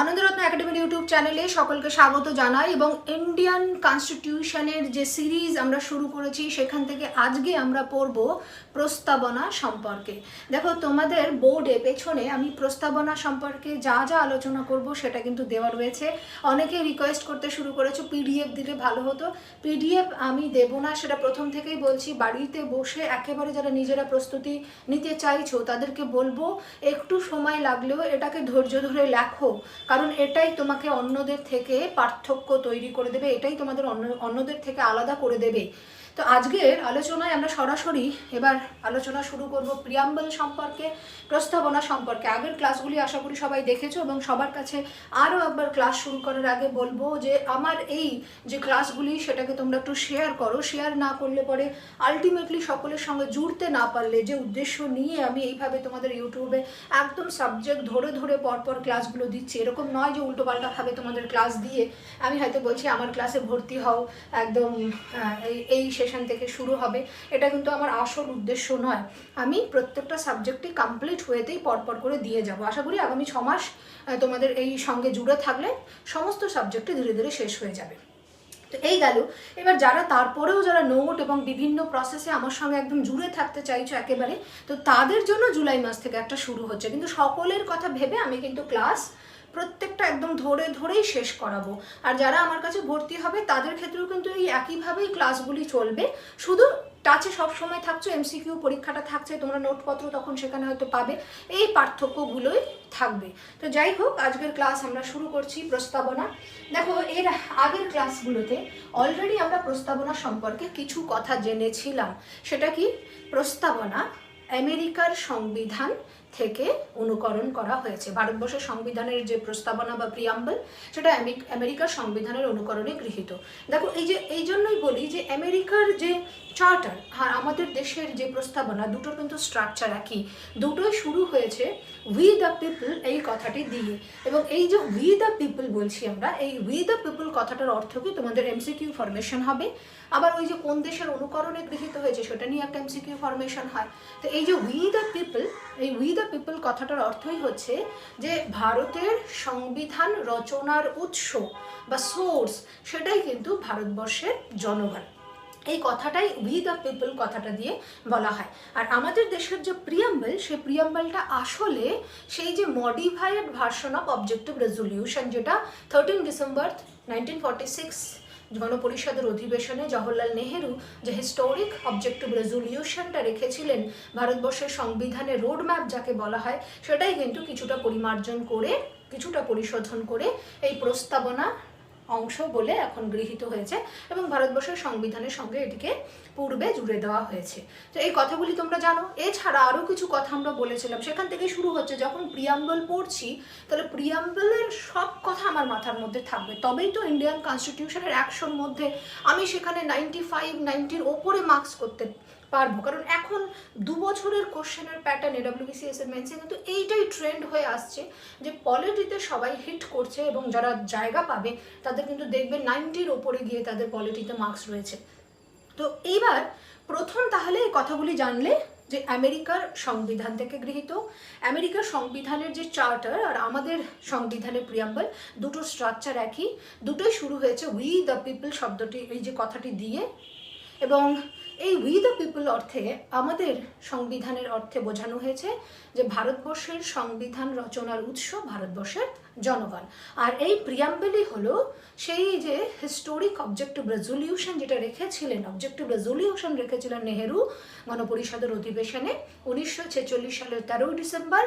আনন্দরত্ন একাডেমির ইউটিউব চ্যানেলে সকলকে স্বাগত জানাই এবং ইন্ডিয়ান কনস্টিটিউশনের যে সিরিজ আমরা শুরু করেছি সেখান থেকে আজকে আমরা পড়ব প্রস্তাবনা সম্পর্কে। দেখো, তোমাদের বোর্ডে পেছনে আমি প্রস্তাবনা সম্পর্কে যা যা আলোচনা করব সেটা কিন্তু দেওয়া রয়েছে। অনেকে রিকোয়েস্ট করতে শুরু করেছো পিডিএফ দিলে ভালো হতো। পিডিএফ আমি দেব না, সেটা প্রথম থেকেই বলছি। বাড়িতে বসে একেবারে যারা নিজেরা প্রস্তুতি নিতে চাইছো তাদেরকে বলবো একটু সময় লাগলেও এটাকে ধৈর্য ধরে লেখো, কারণ এটাই তোমাকে অন্যদের থেকে পার্থক্য তৈরি করে দেবে, এটাই তোমাদের অন্যদের থেকে আলাদা করে দেবে। তো আজকের আলোচনায় আমরা সরাসরি এবার আলোচনা শুরু করব প্রিয়াম্বল সম্পর্কে, প্রস্তাবনা সম্পর্কে। আগের ক্লাসগুলি আশা করি সবাই দেখেছো এবং সবার কাছে আরও একবার ক্লাস শুরু করার আগে বলবো যে আমার এই যে ক্লাসগুলি সেটাকে তোমরা একটু শেয়ার করো। শেয়ার না করলে পরে আলটিমেটলি সকলের সঙ্গে জুড়তে না পারলে, যে উদ্দেশ্য নিয়ে আমি এইভাবে তোমাদের ইউটিউবে একদম সাবজেক্ট ধরে ধরে পরপর ক্লাসগুলো দিচ্ছি, এরকম নয় যে উল্টোপাল্টাভাবে তোমাদের ক্লাস দিয়ে আমি হয়তো বলছি আমার ক্লাসে ভর্তি হও, একদম এই সেশন থেকে শুরু হবে, এটা কিন্তু আমার আসল উদ্দেশ্য নয়। আমি প্রত্যেকটা সাবজেক্টই কমপ্লিট ওয়েতেই পরপর করে দিয়ে যাব। আশা করি আগামী 6 মাস তোমাদের এই সঙ্গে জুড়ে থাকলে সমস্ত সাবজেক্টে ধীরে ধীরে শেষ হয়ে যাবে। তো এই গেল। এবার তারপরেও যারা নোট এবং বিভিন্ন প্রসেসে আমার সঙ্গে একদম জুড়ে থাকতে চাইছো একেবারে, তো তাদের জন্য জুলাই মাস থেকে একটা শুরু হচ্ছে। কিন্তু সকলের কথা ভেবে আমি কিন্তু ক্লাস প্রত্যেকটা একদম ধরে ধরেই শেষ করাবো। আর যারা আমার কাছে ভর্তি হবে তাদের ক্ষেত্রেও কিন্তু এই একইভাবেই ক্লাসগুলি চলবে, শুধু টাচে সবসময় থাকছো, এমসিকিউ পরীক্ষাটা থাকছে, তোমরা নোটপত্র তখন সেখানে হয়তো পাবে, এই পার্থক্যগুলোই থাকবে। তো যাই হোক, আজকের ক্লাস আমরা শুরু করছি প্রস্তাবনা। দেখো, এর আগের ক্লাসগুলোতে অলরেডি আমরা প্রস্তাবনা সম্পর্কে কিছু কথা জেনেছিলাম। সেটা কি? প্রস্তাবনা আমেরিকার সংবিধান থেকে অনুকরণ করা হয়েছে। ভারতবর্ষের সংবিধানের যে প্রস্তাবনা বা প্রিয়াম্বল, সেটা আমেরিকার সংবিধানের অনুকরণে গৃহীত। দেখো, এই জন্যই বলি যে আমেরিকার যে চার্টার আর আমাদের দেশের যে প্রস্তাবনা, দুটোর কিন্তু স্ট্রাকচার একই। দুটোই শুরু হয়েছে উই দ্য পিপল এই কথাটি দিয়ে। এবং এই যে উই দ্য পিপল বলছি আমরা, এই উই দ্য পিপল কথাটার অর্থ কি তোমাদের এমসিকিউ ফরমেশন হবে। আবার ওই যে কোন দেশের অনুকরণে গৃহীত হয়েছে সেটা নিয়ে একটা এমসিকিউ ফরমেশন হয়। তো এই যে উই দ্য পিপল, এই উই দ্য পিপল কথাটার অর্থই হচ্ছে যে ভারতের সংবিধান রচনার উৎস বা সোর্স সেটাই কিন্তু ভারতবর্ষের জনগণ। এই কথাটাই উই দ্য পিপল কথাটা দিয়ে বলা হয়। আর আমাদের দেশের যে প্রিয়াম্বল, সেই প্রিয়াম্বলটা আসলে সেই যে modified version of objective resolution, যেটা 13 ডিসেম্বর 1946 গণপরিষদের অধিবেশনে জওহরলাল নেহেরু যে হিস্টোরিক অবজেক্টিভ রেজলিউশনটা রেখেছিলেন, ভারতবর্ষের সংবিধানের রোডম্যাপ যাকে বলা হয়, সেটাই কিন্তু কিছুটা পরিমার্জন করে, কিছুটা পরিশোধন করে এই প্রস্তাবনা অংশ বলে এখন গৃহীত হয়েছে এবং ভারতবর্ষের সংবিধানের সঙ্গে এটিকে পূর্বে জুড়ে দেওয়া হয়েছে। তো এই কথাগুলি তোমরা জানো। এছাড়া আরও কিছু কথা আমরা বলেছিলাম, সেখান থেকে শুরু হচ্ছে। যখন প্রিয়াম্বল পড়ছি তাহলে প্রিয়াম্বলের সব কথা আমার মাথার মধ্যে থাকবে, তবেই তো ইন্ডিয়ান কনস্টিটিউশনের 100-র মধ্যে আমি সেখানে 95-90-র ওপরে মার্কস করতে পারবো। কারণ এখন 2 বছরের কোশ্চেনের প্যাটার্ন এডব্লিউবিসিএস এর মেন্সে কিন্তু এইটাই ট্রেন্ড হয়ে আসছে যে পলিটিতে সবাই হিট করছে এবং যারা জায়গা পাবে তাদের কিন্তু দেখবে 90-র ওপরে গিয়ে তাদের পলিটিতে মার্কস রয়েছে। তো এইবার প্রথম তাহলে এই কথাগুলি জানলে যে আমেরিকার সংবিধান থেকে গৃহীত, আমেরিকার সংবিধানের যে চার্টার আর আমাদের সংবিধানের প্রিয়াম্বল, দুটোর স্ট্রাকচার একই, দুটোই শুরু হয়েছে উই দ্য পিপল শব্দটি, এই যে কথাটি দিয়ে। এবং এই উই দ্য পিপল অর্থে আমাদের সংবিধানের অর্থে বোঝানো হয়েছে যে ভারতবর্ষের সংবিধান রচনার উৎস ভারতবর্ষের জনগণ। আর এই প্রিয়াম্বলই হলো সেই যে হিস্টোরিক অবজেক্টিভ রেজলিউশন যেটা রেখেছিলেন, অবজেক্টিভ রেজলিউশন রেখেছিলেন নেহেরু গণপরিষদের অধিবেশনে 1946 সালের 13 ডিসেম্বর,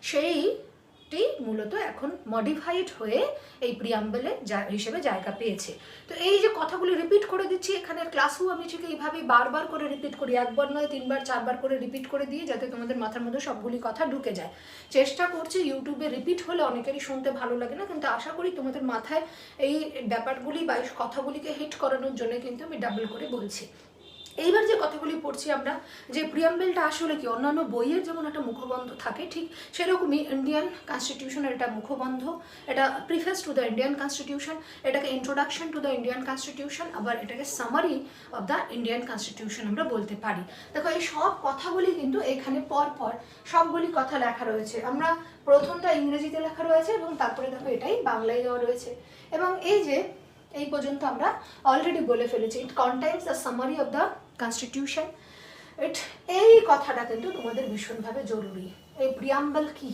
সেইটি মূলত এখন মডিফাইড হয়ে এই প্রিয়াম্বলে হিসেবে জায়গা পেয়েছে। তো এই যে কথাগুলি রিপিট করে দিচ্ছি, এখানের ক্লাসেও আমি ঠিক এইভাবেই বারবার করে রিপিট করি, একবার নয় 3বার 4বার করে রিপিট করে দিই, যাতে তোমাদের মাথার মধ্যে সবগুলি কথা ঢুকে যায়। চেষ্টা করছি ইউটিউবে রিপিট হলে অনেকেরই শুনতে ভালো লাগে না, কিন্তু আশা করি তোমাদের মাথায় এই ব্যাপারগুলি বা কথাগুলিকে হিট করানোর জন্য কিন্তু আমি ডাবল করে বলছি। এইবার যে কথাগুলি পড়ছি আমরা, যে প্রিয়াম্বেলটা আসলে কি, অন্যান্য বইয়ের যেমন একটা মুখবন্ধ থাকে ঠিক সেরকমই ইন্ডিয়ান কনস্টিটিউশনের এটা মুখবন্ধ, এটা preface to the Indian constitution, এটাকে introduction to the Indian constitution, আবার এটাকে summary of the Indian constitution আমরা বলতে পারি। দেখো এই সব কথাগুলি কিন্তু এখানে পর সবগুলি কথা লেখা রয়েছে। আমরা প্রথমটা ইংরেজিতে লেখা রয়েছে এবং তারপরে দেখো এটাই বাংলায় দেওয়া রয়েছে। এবং এই যে এই পর্যন্ত আমরা অলরেডি বলে ফেলেছি, it contains the summary of the constitution. এই কথাটা কিন্তু তোমাদের ভীষণভাবে জরুরি। এই প্রিয়াম্বল কি?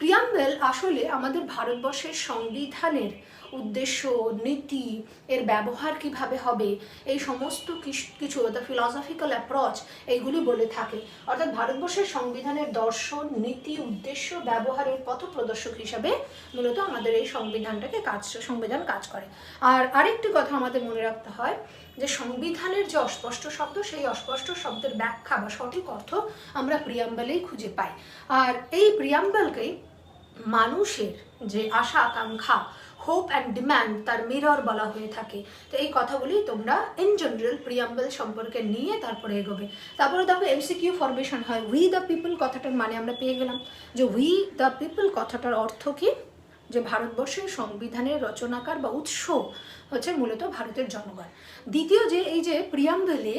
প্রিয়াম্বল আসলে আমাদের ভারতবর্ষের সংবিধানের উদ্দেশ্য, নীতি, এর ব্যবহার কিভাবে হবে, এই সমস্ত কিছু দ্য ফিলসফিক্যাল অ্যাপ্রোচ এইগুলি বলে থাকে। অর্থাৎ ভারতবর্ষের সংবিধানের দর্শন, নীতি, উদ্দেশ্য, ব্যবহারের পথপ্রদর্শক হিসাবে মূলত আমাদের এই সংবিধান কাজ করে। আর আরেকটি কথা আমাদের মনে রাখতে হয় যে সংবিধানের যে অস্পষ্ট শব্দ, সেই অস্পষ্ট শব্দের ব্যাখ্যা বা সঠিক অর্থ আমরা প্রিয়াম্বলেই খুঁজে পাই। আর এই প্রিয়াম্বলকেই মানুষের যে আশা আকাঙ্ক্ষা, হোপ অ্যান্ড ডিম্যান্ড, তার মিরর বলা হয়ে থাকে। তো এই কথাগুলি তোমরা ইন জেনারেল প্রিয়াম্বল সম্পর্কে নিয়ে তারপরে এগোবে। তারপরে দেখো এমসিকিউ ফরমেশন হয়। উই দ্য পিপল কথাটার মানে আমরা পেয়ে গেলাম, যে উই দ্য পিপল কথাটার অর্থ কি, যে ভারতবর্ষের সংবিধানের রচনাকার বা উৎস হচ্ছে মূলত ভারতের জনগণ। দ্বিতীয় যে এই যে প্রিয়াম্বলে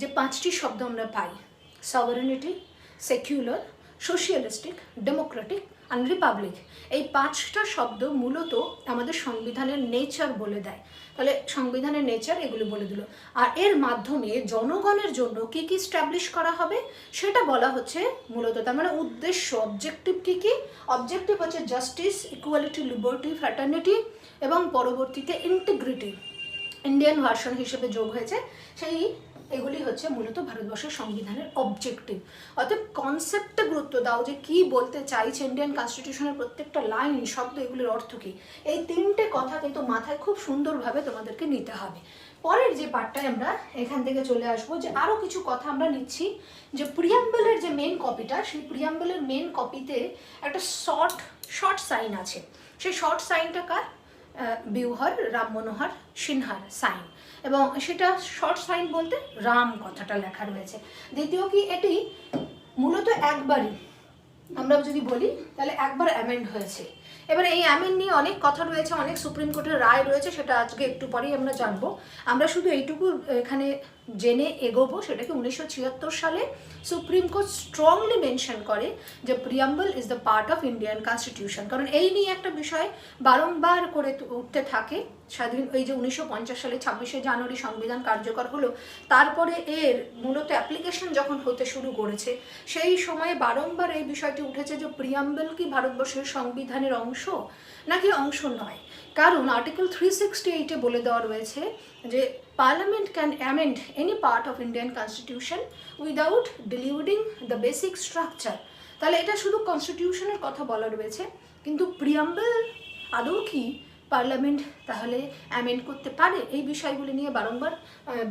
যে 5টি শব্দ আমরা পাই, sovereignty, secular, socialistic, democratic and republic, এই 5টা শব্দ মূলত আমাদের সংবিধানের নেচার বলে দেয়। তাহলে সংবিধানের নেচার এগুলো বলে দিল। আর এর মাধ্যমে জনগণের জন্য কী কী স্ট্যাবলিশ করা হবে সেটা বলা হচ্ছে মূলত। তার মানে উদ্দেশ্য, অবজেক্টিভ কী কী? অবজেক্টিভ হচ্ছে জাস্টিস, ইকুয়ালিটি, লিবার্টি, ফ্র্যাটার্নিটি এবং পরবর্তীতে ইন্টিগ্রিটি ইন্ডিয়ান ভার্সন হিসেবে যোগ হয়েছে। সেই এগুলি হচ্ছে মূলত ভারতবর্ষের সংবিধানের অবজেক্টিভ। অর্থাৎ কনসেপ্টে গুরুত্ব দাও যে কি বলতে চাইছে ইন্ডিয়ান কনস্টিটিউশনের প্রত্যেকটা লাইন, শব্দ, এগুলির অর্থ কী। এই 3টে কথা কিন্তু মাথায় খুব সুন্দরভাবে তোমাদেরকে নিতে হবে। পরের যে পার্টটায় আমরা এখান থেকে চলে আসবো, যে আরও কিছু কথা আমরা নিচ্ছি, যে প্রিয়াম্বলের যে মেন কপিটা, সেই প্রিয়াম্বলের মেন কপিতে একটা শর্ট সাইন আছে। সেই শর্ট সাইনটা কার? বিউহর রাম মনোহর সিনহার সাইন, এবং সেটা শর্ট সাইন বলতে রাম কথাটা লেখা রয়েছে। দ্বিতীয় কি, এটি মূলত একবারই, আমরা যদি বলি তাহলে একবার অ্যামেন্ড হয়েছে। এবার এই অ্যামেন্ড নিয়ে অনেক কথা রয়েছে, অনেক সুপ্রিম কোর্টের রায় রয়েছে, সেটা আজকে একটু পরেই আমরা জানবো। আমরা শুধু এইটুকু এখানে জেনে এগোবো, সেটাকে 1976 সালে সুপ্রিম কোর্ট স্ট্রংলি মেনশন করে যে preamble is the part of Indian constitution. কারণ এই নিয়ে একটা বিষয় বারংবার করে উঠতে থাকে। এই যে 1950 সালে 26শে জানুয়ারি সংবিধান কার্যকর হলো, তারপরে এর মূলত অ্যাপ্লিকেশন যখন হতে শুরু করেছে, সেই সময়ে বারংবার এই বিষয়টি উঠেছে যে প্রিয়াম্বল কি ভারতবর্ষের সংবিধানের অংশ নাকি অংশ নয়। কারণ আর্টিকেল 368-এ বলে দেওয়া রয়েছে যে parliament can amend any part of Indian constitution without diluting the basic structure. তাহলে এটা শুধু কনস্টিটিউশনের কথা বলা রয়েছে, কিন্তু প্রিয়াম্বল আদৌ কি পার্লামেন্ট তাহলে অ্যামেন্ড করতে পারে? এই বিষয়গুলি নিয়ে বারংবার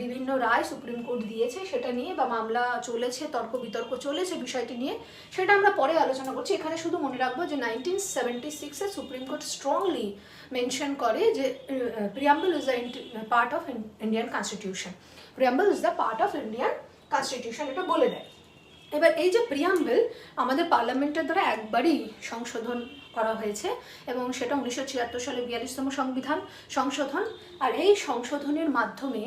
বিভিন্ন রায় সুপ্রিম কোর্ট দিয়েছে, সেটা নিয়ে বা মামলা চলেছে, তর্ক বিতর্ক চলেছে বিষয়টি নিয়ে, সেটা আমরা পরে আলোচনা করছি। এখানে শুধু মনে রাখবো যে 1976-এ সুপ্রিম কোর্ট স্ট্রংলি মেনশন করে যে preamble is the part of Indian constitution, preamble is the part of Indian constitution, এটা বলে দেয়। এবার এই যে প্রিয়াম্বল আমাদের পার্লামেন্টের দ্বারা একবারই সংশোধন করা হয়েছে, এবং সেটা 1976 সালে 42তম সংশোধন। আর এই সংশোধনের মাধ্যমে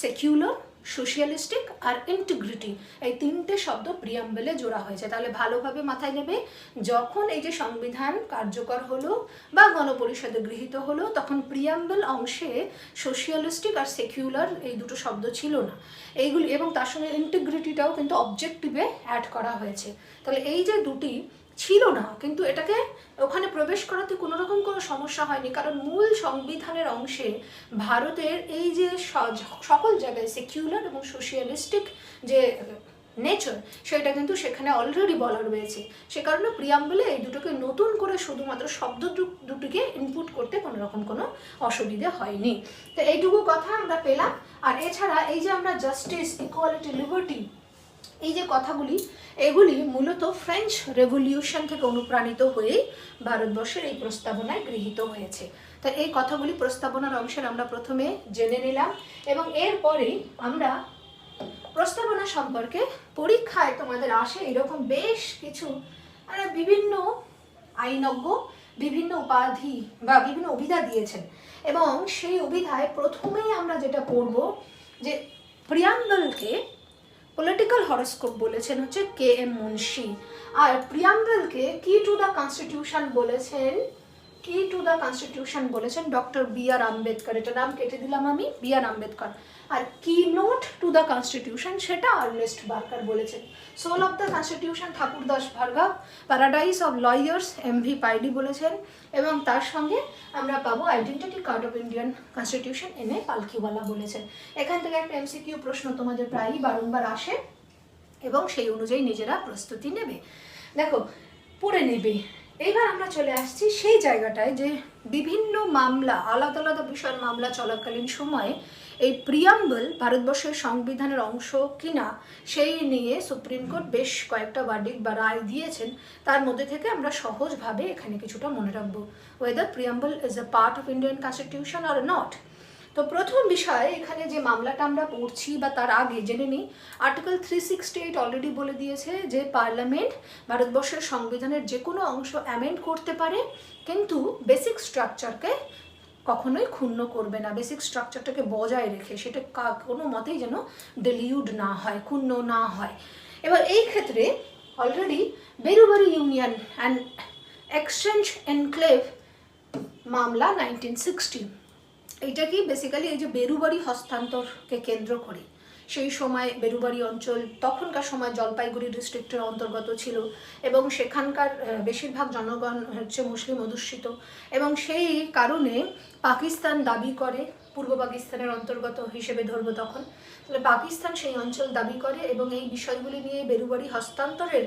সেকুলার, সোশিয়ালিস্টিক আর ইন্টিগ্রিটি, এই 3টে শব্দ প্রিয়াম্বলে জোড়া হয়েছে। তাহলে ভালোভাবে মাথায় নেবে, যখন এই যে সংবিধান কার্যকর হলো বা গণপরিষদে গৃহীত হলো, তখন প্রিয়াম্বল অংশে সোশিয়ালিস্টিক আর সেকুলার এই দুটো শব্দ ছিল না এইগুলি, এবং তার সঙ্গে ইন্টিগ্রিটিটাও কিন্তু অবজেক্টিভে অ্যাড করা হয়েছে। তাহলে এই যে দুটি ছিল না, কিন্তু এটাকে ওখানে প্রবেশ করাতে কোনো রকম কোনো সমস্যা হয়নি, কারণ মূল সংবিধানের অংশে ভারতের এই যে সকল জায়গায় সেকুলার এবং সোশিয়ালিস্টিক যে নেচার, সেটা কিন্তু সেখানে অলরেডি বলা রয়েছে। সে কারণে প্রিয়াম্বলে এই দুটোকে নতুন করে শুধুমাত্র শব্দ দুটিকে ইনপুট করতে কোনো রকম কোনো অসুবিধে হয়নি। তো এইটুকু কথা আমরা পেলাম। আর এছাড়া এই যে আমরা জাস্টিস, ইকুয়ালিটি, লিবার্টি, এই যে কথাগুলি, এগুলি মূলত ফ্রেঞ্চ রেভলিউশন থেকে অনুপ্রাণিত হয়েই ভারতবর্ষের এই প্রস্তাবনায় গৃহীত হয়েছে। তো এই কথাগুলি প্রস্তাবনার অংশের আমরা প্রথমে জেনে নিলাম, এবং এরপরেই আমরা প্রস্তাবনা সম্পর্কে পরীক্ষায় তোমাদের আসে এরকম বেশ কিছু বিভিন্ন আইনজ্ঞ বিভিন্ন উপাধি বা বিভিন্ন অভিধা দিয়েছেন, এবং সেই অভিধায় প্রথমেই আমরা যেটা পড়ব যে প্রিয়াম্বলকে পলিটিক্যাল হরোস্কোপ বলেছেন হচ্ছে কে.এম. মুন্সি, আর প্রিয়াম্বলকে কি টু দ্য কনস্টিটিউশন বলেছেন ডক্টর বি.আর. আম্বেদকর। এটা নাম কেটে দিলাম আমি, বি.আর. আম্বেদকর। আর keynote to the constitution সেটা আর্নেস্ট বার্কার বলেছেন। Soul of the constitution Thakurdas Bhargava, paradise of lawyers M V. Pylee বলেছেন, এবং তার সঙ্গে আমরা পাবো identity card of Indian constitution N A Palkhivala বলেছেন। এখান থেকে একটা এমসিকিউ প্রশ্ন তোমাদের প্রায়ই বারংবার আসে, এবং সেই অনুযায়ী নিজেরা প্রস্তুতি নেবে। দেখো, পড়ে নেবে। এইবার আমরা চলে আসছি সেই জায়গাটায় যে বিভিন্ন মামলা, আলাদা আলাদা বিষয়ের মামলা চলাকালীন সময়ে এই প্রিয়াম্বল ভারতবর্ষের সংবিধানের অংশ কিনা সেই নিয়ে সুপ্রিম কোর্ট বেশ কয়েকটা ভার্ডিক্ট বা রায় দিয়েছেন। তার মধ্যে থেকে আমরা সহজভাবে এখানে কিছুটা মনে রাখবো, weather preamble is a part of Indian constitution are not. তো প্রথম বিষয় এখানে যে মামলাটা আমরা পড়ছি বা তার আগে জেনে নিই, আর্টিকেল 368 অলরেডি বলে দিয়েছে যে পার্লামেন্ট ভারতবর্ষের সংবিধানের যে কোনো অংশ অ্যামেন্ড করতে পারে, কিন্তু বেসিক স্ট্রাকচারকে কখনোই ক্ষুণ্ণ করবে না, বেসিক স্ট্রাকচারটাকে বজায় রেখে সেটা কোনো মতেই যেন ডিলিউড না হয়, ক্ষুণ্ণ না হয়। এবার এই ক্ষেত্রে already Berubari union and exchange enclave মামলা 1960, এইটা কি বেসিক্যালি এই যে বেরুবারি হস্তান্তরকে কেন্দ্র করে, সেই সময় বেরুবারি অঞ্চল তখনকার সময় জলপাইগুড়ি ডিস্ট্রিক্টের অন্তর্গত ছিল, এবং সেখানকার বেশিরভাগ জনগণ হচ্ছে মুসলিম অধ্যুষিত, এবং সেই কারণে পাকিস্তান দাবি করে, পূর্ব পাকিস্তানের অন্তর্গত হিসেবে ধরবো তখন, তাহলে পাকিস্তান সেই অঞ্চল দাবি করে, এবং এই বিষয়গুলি নিয়ে বেরুবারি হস্তান্তরের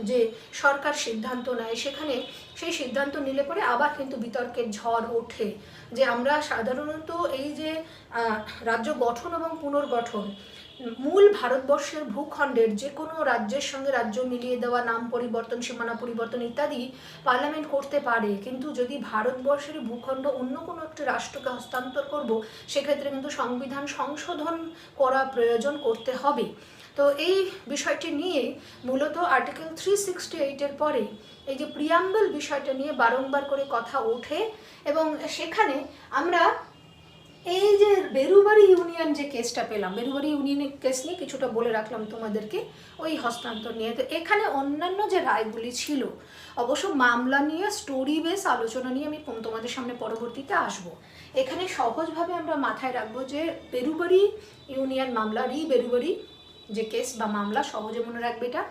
যে সরকার সিদ্ধান্ত নেয়, সেখানে সেই সিদ্ধান্ত নিলে পরে আবার কিন্তু বিতর্কের ঝড় ওঠে যে আমরা সাধারণত এই যে রাজ্য গঠন এবং পুনর্গঠন, মূল ভারতবর্ষের ভূখণ্ডের যে কোনো রাজ্যের সঙ্গে রাজ্য মিলিয়ে দেওয়া, নাম পরিবর্তন, সীমানা পরিবর্তন ইত্যাদি পার্লামেন্ট করতে পারে, কিন্তু যদি ভারতবর্ষের ভূখণ্ড অন্য কোনো একটি রাষ্ট্রকে হস্তান্তর করব, সেক্ষেত্রে কিন্তু সংবিধান সংশোধন করা প্রয়োজন করতে হবে। তো এই বিষয়টি নিয়ে মূলত আর্টিকেল 368-এর পরে এই যে প্রিয়াম্বল বিষয়টা নিয়ে বারংবার করে কথা ওঠে, এবং সেখানে আমরা এই যে বেরুবারি ইউনিয়ন যে কেসটা পেলাম, বেরুবারি ইউনিয়নের কেস নিয়ে কিছুটা বলে রাখলাম তোমাদেরকে ওই হস্তান্তর নিয়ে। তো এখানে অন্যান্য যে রায়গুলি ছিল, অবশ্য মামলা নিয়ে স্টোরি বেস আলোচনা নিয়ে আমি তোমাদের সামনে পরবর্তীতে আসব। এখানে সহজভাবে আমরা মাথায় রাখবো যে বেরুবারি ইউনিয়ন মামলা, বেরুবারি যে কেস বা মামলা, সহজে মনে রাখবে এটা,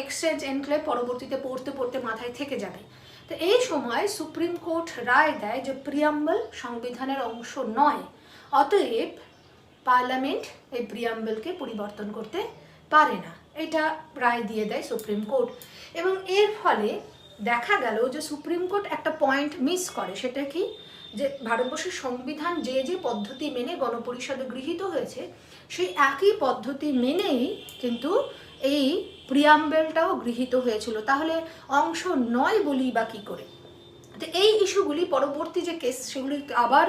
এক্সচেঞ্জ এনক্লেভ পরবর্তীতে পড়তে পড়তে মাথায় থেকে যাবে। তো এই সময় সুপ্রিম কোর্ট রায় দেয় যে প্রিয়াম্বল সংবিধানের অংশ নয়, অতএব পার্লামেন্ট এই প্রিয়াম্বলকে পরিবর্তন করতে পারে না, এটা রায় দিয়ে দেয় সুপ্রিম কোর্ট। এবং এর ফলে দেখা গেল যে সুপ্রিম কোর্ট একটা পয়েন্ট মিস করে, সেটা কি, যে ভারতবর্ষের সংবিধান যে যে পদ্ধতি মেনে গণপরিষদে গৃহীত হয়েছে, সেই একই পদ্ধতি মেনেই কিন্তু এই প্রিয়াম্বলটাও গৃহীত হয়েছিল, তাহলে অংশ নয় বলি বা কী করে। তো এই ইস্যুগুলি পরবর্তী যে কেস, সেগুলি আবার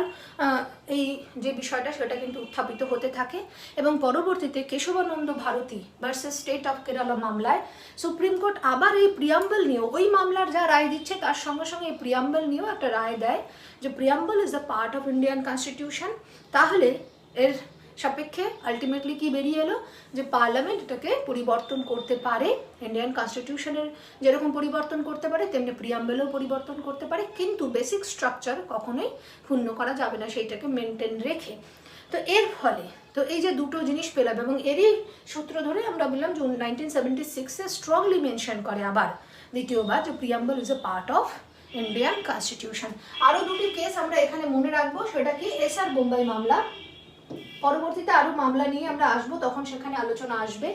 এই যে বিষয়টা সেটা কিন্তু উত্থাপিত হতে থাকে, এবং পরবর্তীতে Kesavananda Bharati versus state of Kerala মামলায় সুপ্রিম কোর্ট আবার এই প্রিয়াম্বল নিয়েও, ওই মামলার যা রায় দিচ্ছে তার সঙ্গে সঙ্গে এই প্রিয়াম্বল নিয়েও একটা রায় দেয় যে preamble is the part of Indian constitution. তাহলে এর সাপেক্ষে আলটিমেটলি কি বেরিয়ে এলো, যে পার্লামেন্ট এটাকে পরিবর্তন করতে পারে, ইন্ডিয়ান কনস্টিটিউশনের যেরকম পরিবর্তন করতে পারে তেমনি প্রিয়াম্বলও পরিবর্তন করতে পারে, কিন্তু বেসিক স্ট্রাকচার কখনোই ক্ষুণ্ণ করা যাবে না, সেইটাকে মেনটেন রেখে। তো এর ফলে তো এই যে দুটো জিনিস পেলাম, এবং এরই সূত্র ধরে আমরা বললাম যে 1976-এ স্ট্রংলি মেনশন করে আবার দ্বিতীয়বার যে preamble is a part of Indian constitution. আরও দুটি কেস আমরা এখানে মনে রাখবো, সেটা কি এসআর বোম্বাই মামলা, পরবর্তীতে আরও মামলা নিয়ে আমরা আসবো, তখন সেখানে আলোচনা আসবে।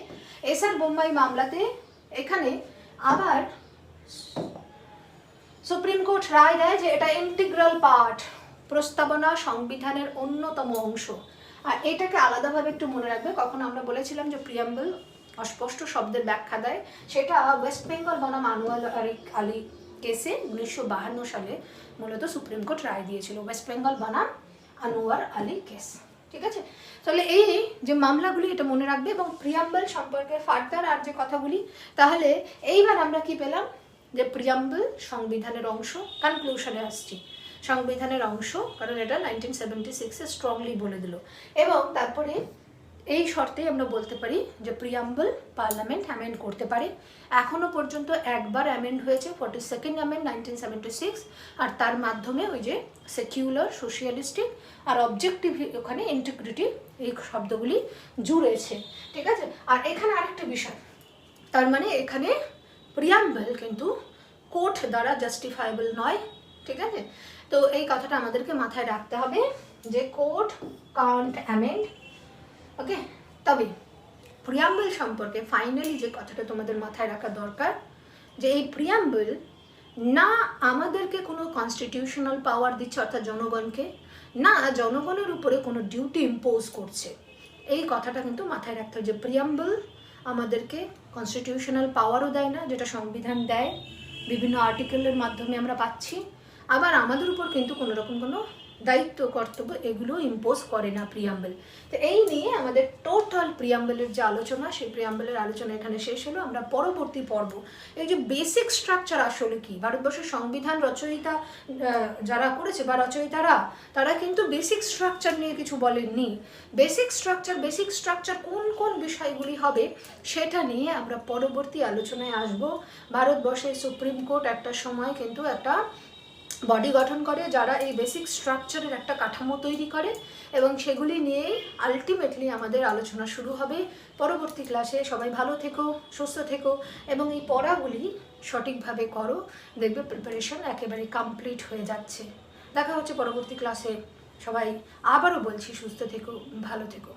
এসআর বোম্বাই মামলাতে এখানে আবার সুপ্রিম কোর্ট রায় দেয় যে এটা ইন্টিগ্রাল পার্ট, প্রস্তাবনা সংবিধানের অন্যতম অংশ। আর এটাকে আলাদাভাবে একটু মনে রাখবে, কখন আমরা বলেছিলাম যে প্রিয়াম্বল অস্পষ্ট শব্দের ব্যাখ্যা দেয়, সেটা ওয়েস্ট বেঙ্গল বনাম আনোয়ার আলী কেসে 1952 সালে মূলত সুপ্রিম কোর্ট রায় দিয়েছিল, ওয়েস্ট বেঙ্গল বনাম আনোয়ার আলী কেস। ঠিক আছে, তাহলে এই যে মামলাগুলি এটা মনে রাখবে। এবং প্রিয়াম্বল সম্পর্কে ফার্দার আর যে কথাগুলি, তাহলে এইবার আমরা কি পেলাম যে প্রিয়াম্বল সংবিধানের অংশ, কনক্লুশনে আসছি সংবিধানের অংশ, কারণ এটা 1976-এ স্ট্রংলি বলে দিল। এবং তারপরে এই শর্তে আমরা বলতে পারি যে প্রিয়াম্বল পার্লামেন্ট অ্যামেন্ড করতে পারে। এখনও পর্যন্ত একবার অ্যামেন্ড হয়েছে, 42nd অ্যামেন্ড 1976, আর তার মাধ্যমে ওই যে সেকুলার, সোশিয়ালিস্টিক আর অবজেক্টিভ, ওখানে ইন্টিগ্রিটি, এই শব্দগুলি জুড়েছে। ঠিক আছে, আর এখানে আরেকটা বিষয়, তার মানে এখানে প্রিয়াম্বল কিন্তু কোর্ট দ্বারা জাস্টিফাইবল নয়। ঠিক আছে, তো এই কথাটা আমাদেরকে মাথায় রাখতে হবে যে কোর্ট কান্ট অ্যামেন্ড। ওকে, তবে প্রিয়াম্বল সম্পর্কে ফাইনালি যে কথাটা তোমাদের মাথায় রাখা দরকার, যে এই প্রিয়াম্বল না আমাদেরকে কোনো কনস্টিটিউশনাল পাওয়ার দিচ্ছে, অর্থাৎ জনগণকে, না জনগণের উপরে কোনো ডিউটি ইম্পোজ করছে। এই কথাটা কিন্তু মাথায় রাখতে হবে যে প্রিয়াম্বল আমাদেরকে কনস্টিটিউশনাল পাওয়ারও দেয় না, যেটা সংবিধান দেয়, বিভিন্ন আর্টিকেলের মাধ্যমে আমরা পাচ্ছি। আবার আমাদের উপর কিন্তু কোনো রকম কোনো দায়িত্ব, কর্তব্য এগুলো ইম্পোজ করে না প্রিয়াম্বল। তো এই নিয়ে আমাদের টোটাল প্রিয়াম্বলের যে আলোচনা, সেই প্রিয়াম্বলের আলোচনা এখানে শেষ হলো। আমরা পরবর্তী পর্ব এই যে বেসিক স্ট্রাকচার আসলে কি, ভারতবর্ষের সংবিধান রচয়িতা যারা করেছে বা রচয়িতারা, তারা কিন্তু বেসিক স্ট্রাকচার নিয়ে কিছু বলেননি। বেসিক স্ট্রাকচার কোন কোন বিষয়গুলি হবে সেটা নিয়ে আমরা পরবর্তী আলোচনায় আসব। ভারতবর্ষের সুপ্রিম কোর্ট একটা সময় কিন্তু একটা বডি গঠন করে, যারা এই বেসিক স্ট্রাকচারের একটা কাঠামো তৈরি করে, এবং সেগুলি নিয়েই আলটিমেটলি আমাদের আলোচনা শুরু হবে পরবর্তী ক্লাসে। সবাই ভালো থেকো, সুস্থ থেকো, এবং এই পড়াগুলি সঠিকভাবে করো, দেখবে প্রিপারেশন একেবারে কমপ্লিট হয়ে যাচ্ছে। দেখা হচ্ছে পরবর্তী ক্লাসে। সবাই আবারও বলছি, সুস্থ থেকো, ভালো থেকো।